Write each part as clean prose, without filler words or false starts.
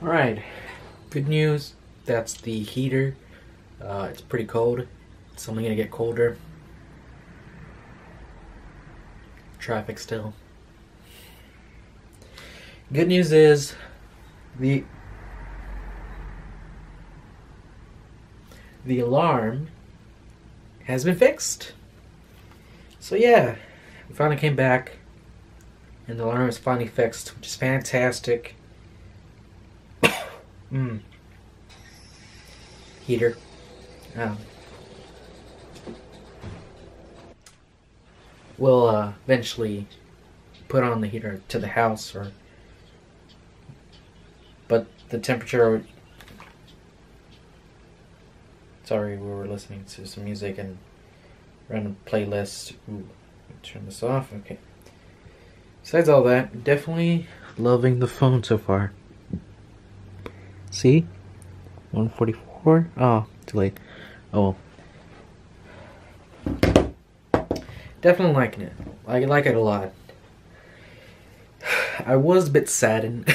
Alright, good news. That's the heater. It's pretty cold. It's only gonna get colder. Traffic still. Good news is the alarm has been fixed. So yeah, we finally came back and the alarm is finally fixed, which is fantastic. Heater. We'll eventually put on the heater to the house, but the temperature. Sorry, we were listening to some music and random playlist. Ooh, turn this off. Okay. Besides all that, definitely loving the phone so far. See? 144? Oh, too late. Oh well. Definitely liking it. I like it a lot. I was a bit saddened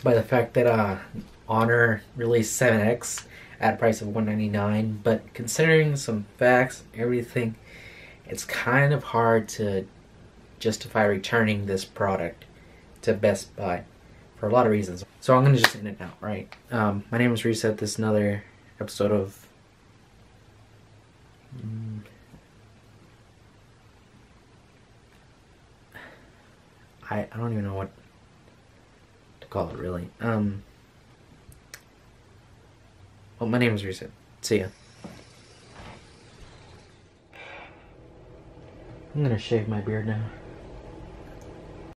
by the fact that Honor released 7X at a price of $199, but considering some facts, everything, it's kind of hard to justify returning this product to Best Buy for a lot of reasons. So I'm gonna just end it now, right? My name is Reset. This is another episode of I don't even know what to call it really. Well, my name is Reset. See ya. I'm gonna shave my beard now.